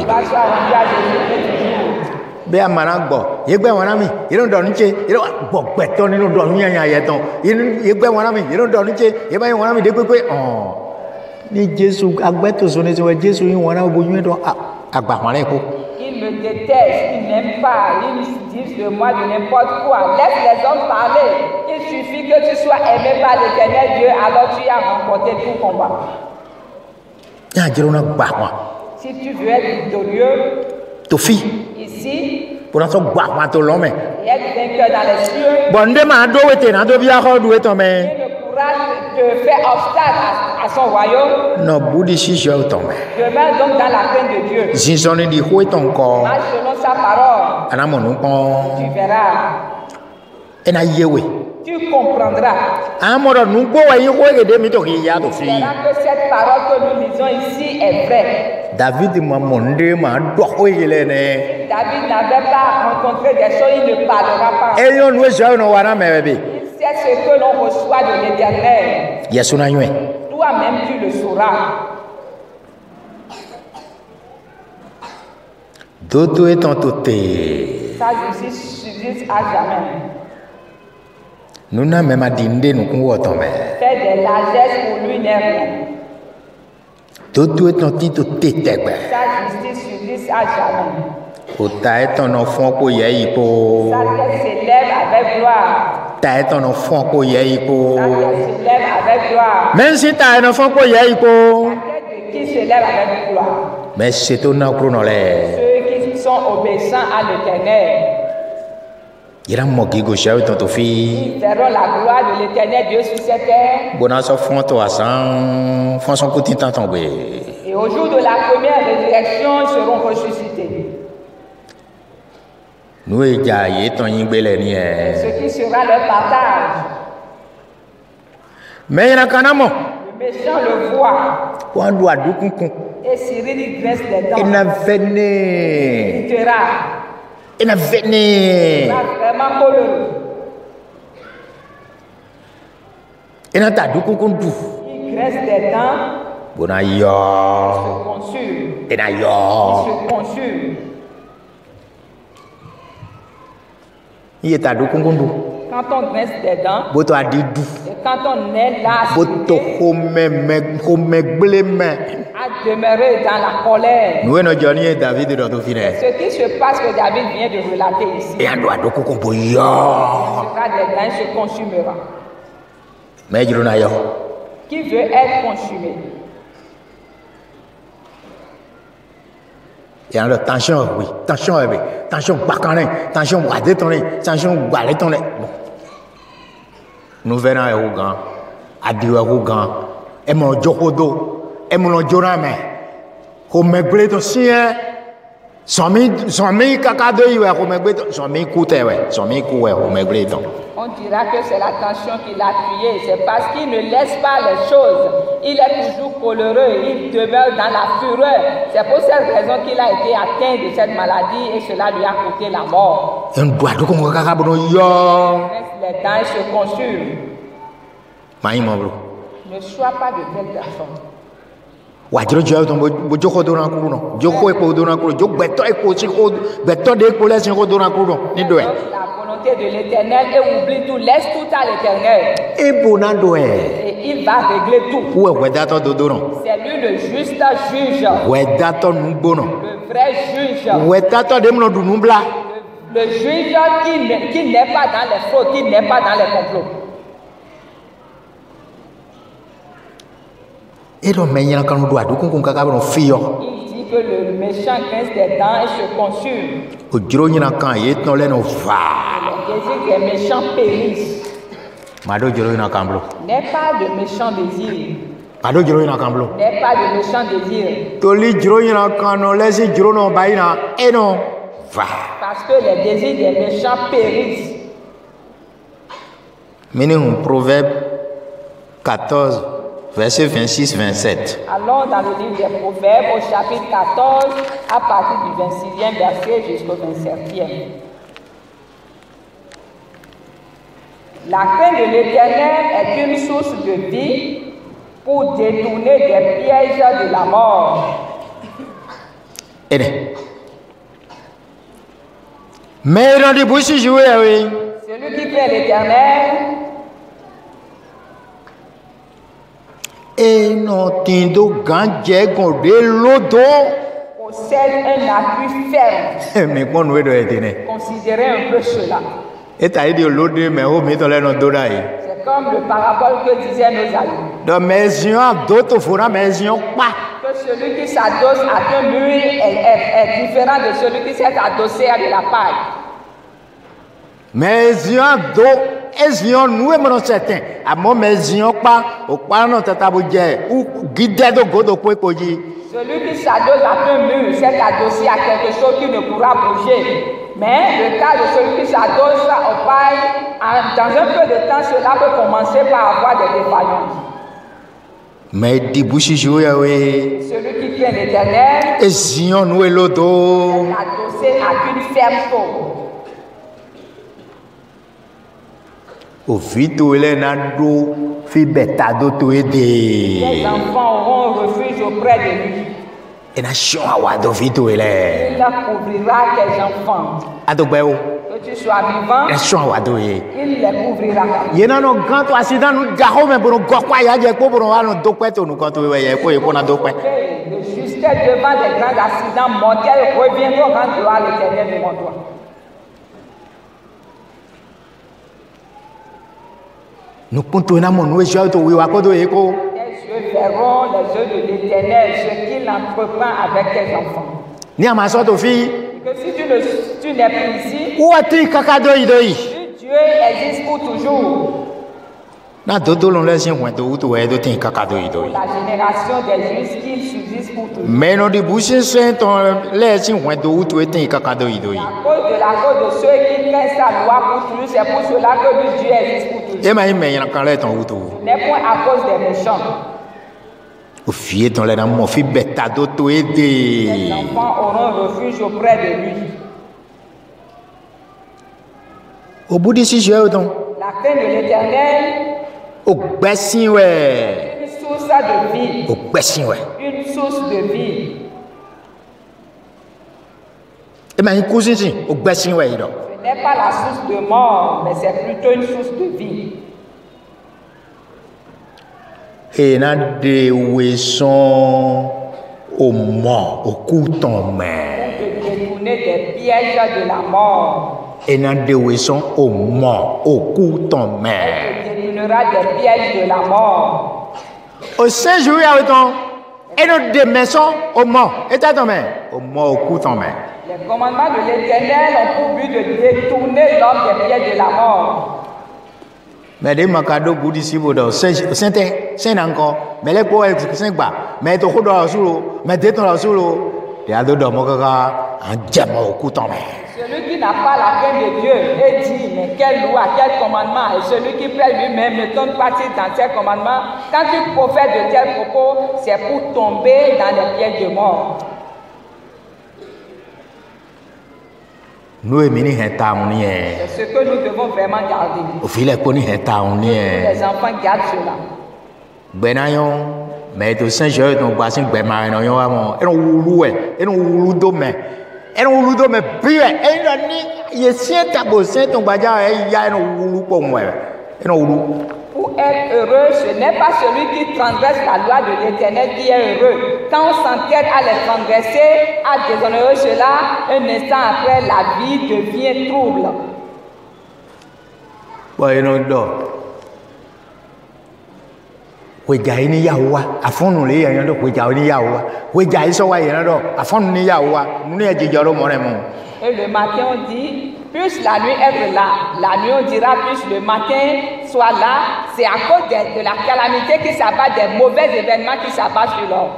Be amaragbo yegbe wanami iro do nche iro gbogbeto nínú do yin yan yeton yegbe wanami iro do nche yeba yin wanami de pepe ni Jésus agbeto so ni se we Jésus yin wana boyun do agba wan ko. Il me déteste, il n'aime pas, il dit de moi de n'importe quoi. Laisse les hommes parler. Il suffit que tu sois aimé par l'Éternel Dieu, alors tu as remporté tout combat. Ya jero na gba wa. Si tu veux être victorieux, ici, pour notre bois, il y a des vainqueurs dans les cieux. Bon, le courage de faire obstacle à son royaume. Demeure donc dans la crainte de Dieu. Marche selon sa parole. Tu verras. Tu comprendras. Tu verras que cette parole que nous lisons ici est vraie. David n'avait pas rencontré des choses, il ne parlera pas. Il sait ce que l'on reçoit de l'Éternel. Toi-même tu le sauras. Toto étant toté. Sa justice subsiste à jamais. Nous n'avons même pas dit nous qu'on Faire des largesses pour lui n'est rien. Toto étant toté. Sa justice subsiste à jamais. Ota étant enfant pour y aller pour. Sa tête s'élève avec gloire. Ta étant enfant pour y aller pour. Sa tête s'élève avec gloire. Même si t'as un enfant pour y aller pour. La tête de qui s'élève avec gloire. Mais c'est ton nom dans l'air. Ceux qui sont obéissants à l'Éternel. Il a moqué gauche avec ton fille. Ils verront la gloire de l'Éternel Dieu sur cette terre. Bon, ça fond toi sans fond son côté tant tombé. Et au jour de la première résurrection, ils seront ressuscités. Nous et Gaïe, ton yingbele ni. Ce qui sera leur partage. Mais il y a qu'un amour. Le méchant le voit. On doit du concon. Et Cyril il graisse les dents. Il n'a venu. Il tuera. Il n'a venu. Il sera vraiment coloré. Il n'a pas du concon tout. Il graisse des dents. Bon aïe. Il se consume. Il n'a Il yo. se consume. Il est à du concon tout. Quand on graisse des dents, Boto a dit dou. et quand on est là, Boto home bleme. à demeurer dans la colère. Nous et Johnny et David de notre fille. Ce qui se passe que David vient de relater ici. Et on doit du concon pour yo. Sera des dents, il se consumera. Mais je n'ai yo. Qui veut être consumé? Et alors, tension, oui, tension, oui, tension, bacané, tension, guardez ton nez, tention, guardez ton nez. Bon. Nous venons à Ougan, à Dieu à Ougan, et mon Jokodo, et mon Jorame, comme mes blés de sien, 100 000 caca de yue, comme mes blés, 100 000 coups, 100 000 coups, comme mes blés. On dira que c'est la tension qui l'a tué. C'est parce qu'il ne laisse pas les choses. Il est toujours coléreux. Il demeure dans la fureur. C'est pour cette raison qu'il a été atteint de cette maladie et cela lui a coûté la mort. On doit tout comme caca bon yo. Il reste les dents et se consume. Maïmo bro. Ne sois pas de telle personne. Wajiro jao ton bo joko do na kuru no. Joko e ko do na kuru. Joko beto e ko si ko beto de ko lesin ko do na kuru no. Ni do e. La volonté de l'Éternel et oublie tout, laisse tout à l'Éternel. E bo na do e. Et il va régler tout. Ou e dato do do no. C'est lui le juste juge. We dato nu bo no. Le vrai juge. We dato de mo du nu bla. Le juge qui n'est pas dans les fraudes, qui n'est pas dans les complots. Et donc, mais il y a un doigt, donc on a fio. Il dit que le méchant grince des dents et se consume. Au gros, il y a un camp, il y a un leno va. Le désir des méchants périssent. Mado giro ina kamblo. N'est pas de méchants désirs. Mado giro ina kamblo. N'est pas de méchants désirs. Toli giro ina kano, laisse giro no baina, et non va. Parce que les désirs des méchants périssent. Menez un proverbe 14. Verset 26-27. Allons dans le livre des Proverbes au chapitre 14 à partir du 26e verset jusqu'au 27e. La crainte de l'Éternel est une source de vie pour détourner des pièges de la mort. Aidez. Mais dans des bouches jouées, oui. Celui qui craint l'Éternel et non tindo ganje gonde lodo. possède un appui ferme. Mais quoi nous doit être? Considérez un peu cela. Et t'as dit l'autre mais au milieu de notre doraï. C'est comme le parabole que disaient nos amis. Donc mes yeux d'autres fera mes yeux pas. Que celui qui s'adosse à un mur est différent de celui qui s'est adossé à de la paille. Mes yeux d'autres est yeux nous et mon certain. À mon mes yeux pas au pas non tataboudier ou guider de godo quoi koji. Celui qui s'adosse à un mur s'est adossé à quelque chose qui ne pourra bouger. Mais le cas de celui qui s'adosse au paille, dans un peu de temps, cela peut commencer par avoir des défaillances. Mais di bouchi joué oui. Celui qui craint l'Éternel Et Zion nous et l'odo. est adossé à une ferme faute. Au fito ele nado fi beta do to ede. Les enfants auront refuge auprès de lui. Et na chon awado vito ele. Il couvrira tes enfants. Adogbeo. Que tu sois vivant, Na chon awado ye. il les couvrira. Yena no grand accident no gaho me bono gokwa ya je ko bono wa no dokwe to no kanto we ye ko e ko na dokwe. Le juste devant des grands accidents mortels reviendront quand gloire l'Éternel devant toi. No punto na mo no e jao to we wa ko do e ko. Tes yeux verront les yeux de l'Éternel, ce qu'il entreprend avec tes enfants. Ni ama so to fi. Que si tu n'es plus ici, O ati kakado idoi. si Dieu existe pour toujours. Na dodo lon le sin wen to uto e do tin kakado idoi. La génération des justes qui subsiste pour toujours. Mais no di boucher saint ton le sin wen to uto e tin kakado idoi. À cause de ceux qui craignent sa loi pour toujours, c'est pour cela que le Dieu existe pour toujours. E ma me yan kan le ton uto. Ce n'est point à cause des méchants. O fie ton le na mo fi beta do to Les ede. enfants auront refuge auprès de lui. O budi si je o ton. La crainte de l'Éternel, O gbesin we. une source de vie. O gbesin we. Une source de vie. E ma ku sin sin o gbesin we ido. Ce n'est pas la source de mort, mais c'est plutôt une source de vie. E na de we son o mo o ku ton me. Pour te détourner des pièges de la mort. E na de we son o mo o ku ton me. Te détournera des pièges de la mort. O se jour ya ton. E no de maison o mo. E ta ton me. O mo o ku ton me. Les commandements de l'Éternel ont pour but de détourner l'homme des pièges de la mort. Mais de makado budi si bodo sente sen anko mele ko e sen gba me to ko do asuro me de ton asuro de ado do mo kaka an jamo ku ton me. Celui qui n'a pas la crainte de Dieu et dit, mais quelle loi, quel commandement, et celui qui plaît lui-même ne tombe pas dans ses commandements, quand tu prophètes de tels propos, c'est pour tomber dans les pièges de mort. Nous e mini heta oni e. C'est ce que nous devons vraiment garder. O file ko ni heta oni e. Les enfants gardent cela. Gbena yo me to sen je ton gba sin gbe ma no yo wa mo. E no wulu e, e no wulu do me. E no wulu do me bi e. E no ni ye sien ta bo sen ton gba ja e ya e no wulu po mo e. E no wulu. Pour être heureux, ce n'est pas celui qui transgresse la loi de l'Éternel qui est heureux. Quand on s'entête à les transgresser, à déshonorer cela, un instant après, la vie devient trouble. Bo e no do. Weja ni ya wa afonu le yan do weja ni ya wa weja iso wa yan do afonu ni ya wa nu ni eje joro mo re mo. Et le matin, on dit, plus la nuit être là. La nuit, on dira, plus le matin soit là. C'est à cause de la calamité qui s'abat, des mauvais événements qui s'abattent sur l'homme.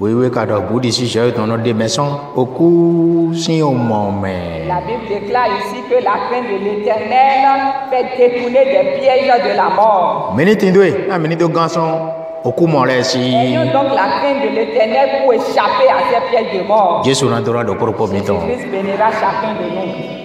Oui, oui, quand on dit si j'ai ton de maison, au coup, si on m'en met. La Bible déclare ici que la crainte de l'Éternel fait détourner des pièges de la mort. Minute indoué, un minute de garçon, au coup, mon laisse. Ayons donc la crainte de l'Éternel pour échapper à ces pièges de mort. Jésus n'a droit de propos, mettons. Christ bénira chacun de nous.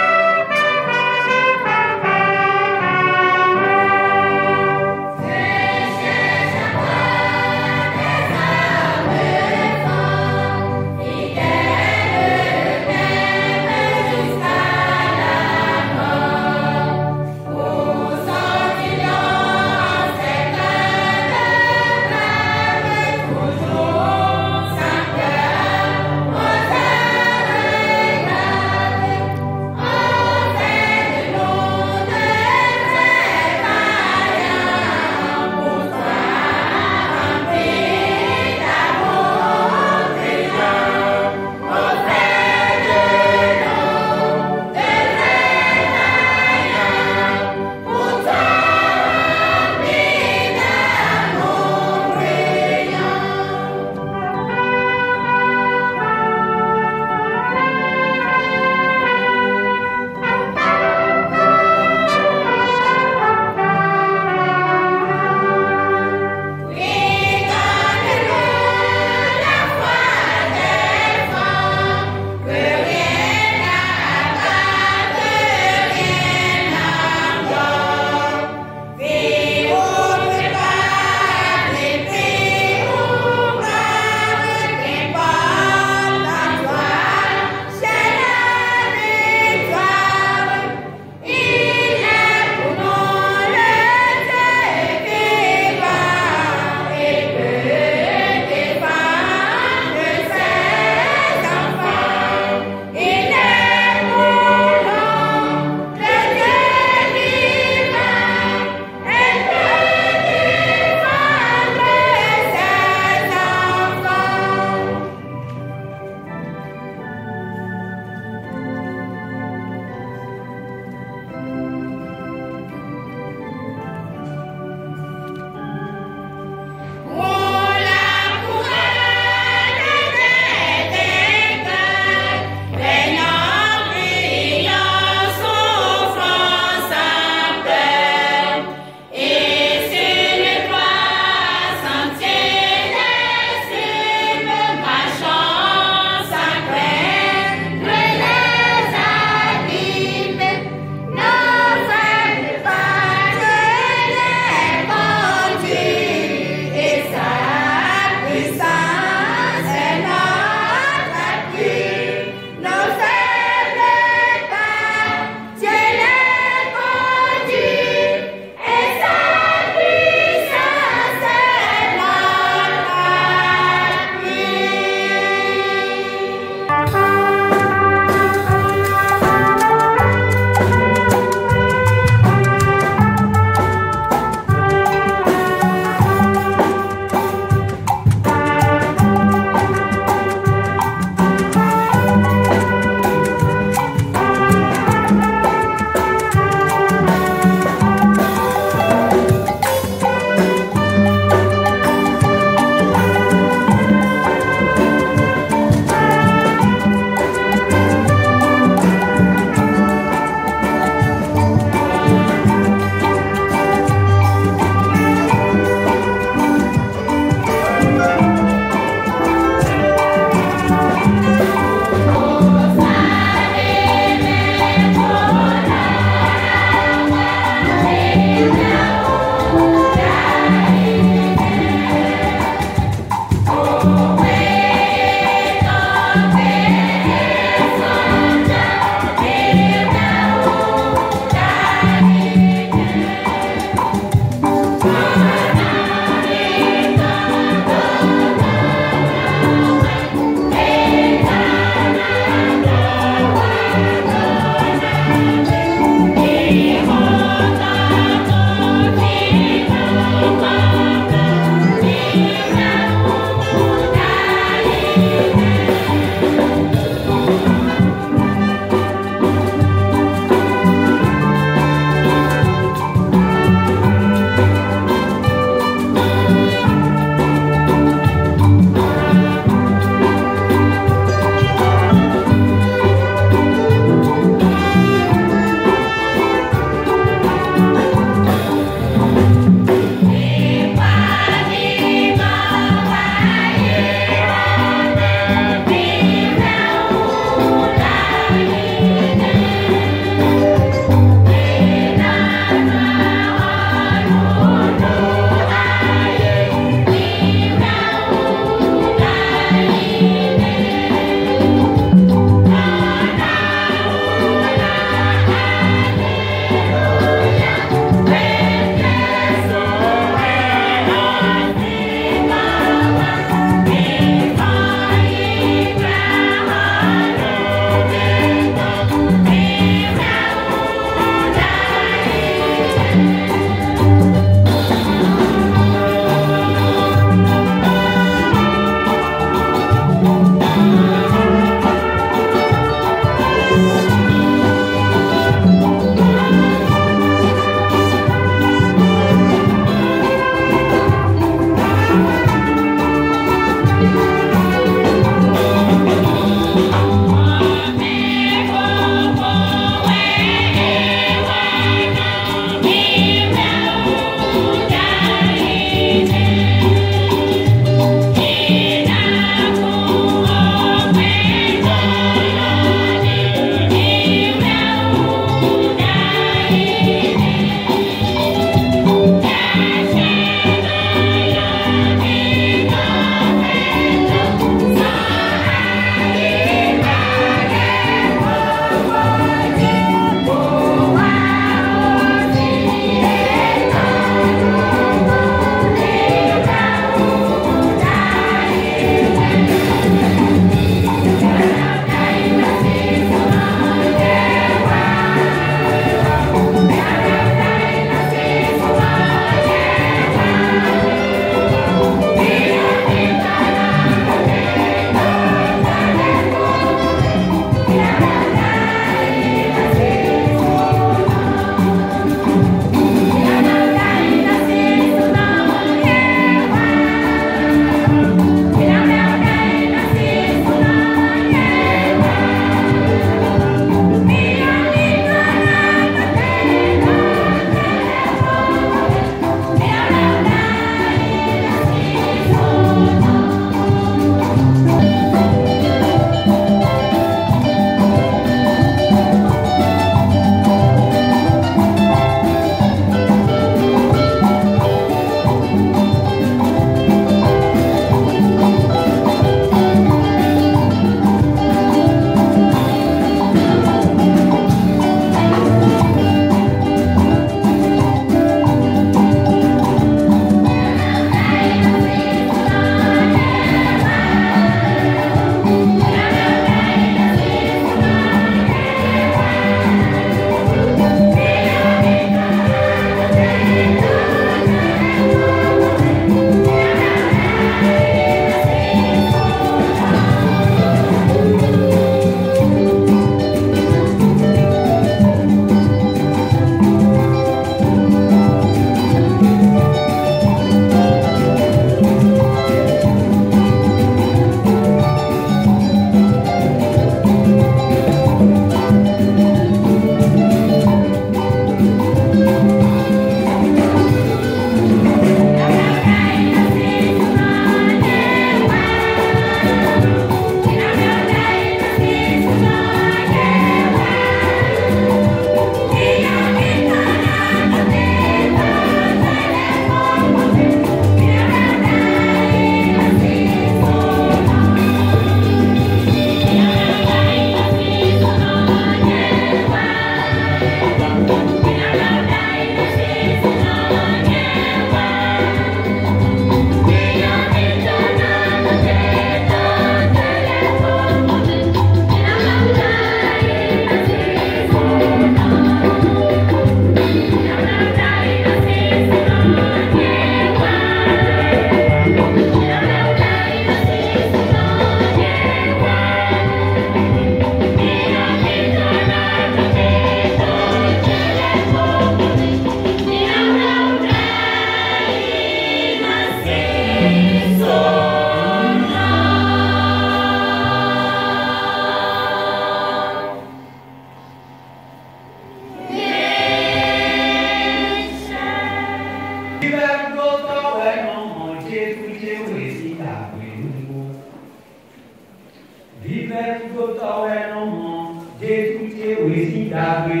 dàgbé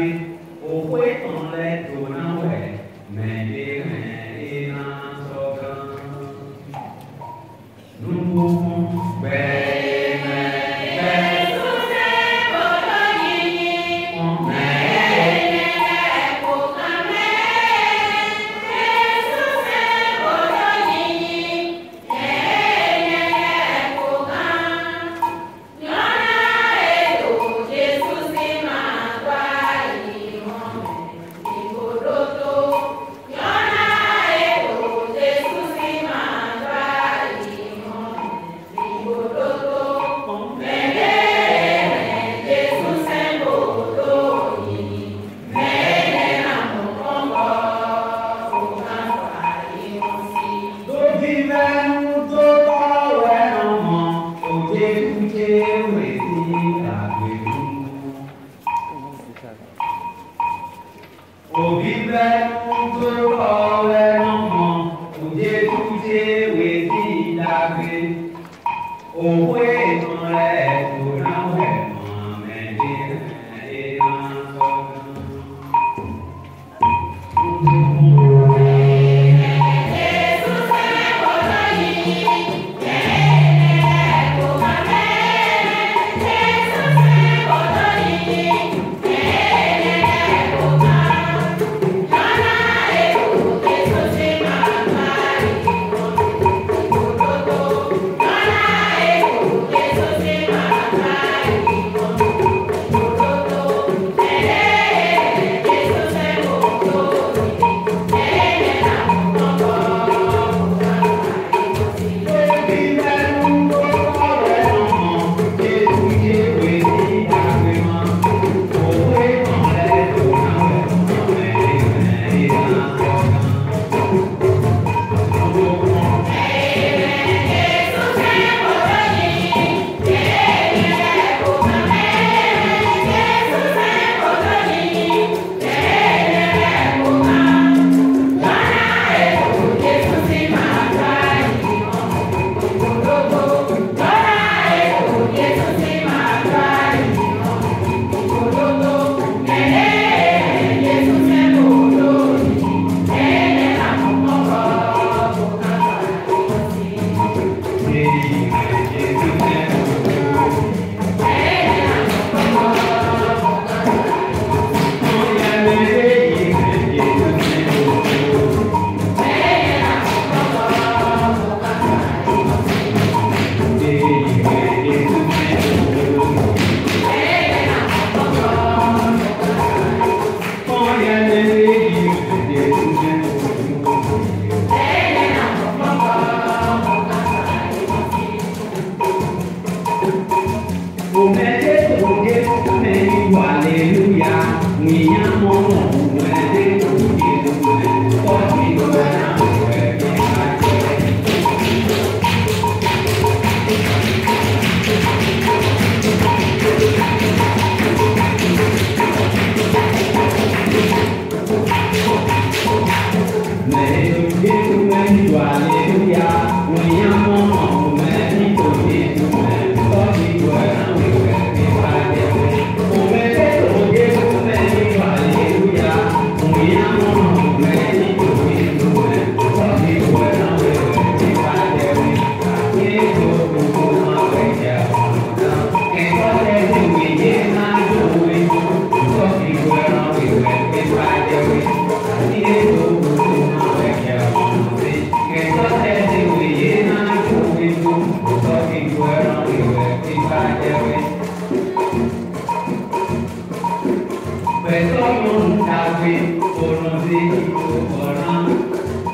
òwe kan lẹ́tọ̀ọ́ náà wẹ̀ mẹ́lẹ́rìn náà sọ̀kan. Nùgbò fún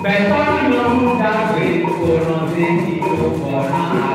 Beton non da qui, con un sentito buona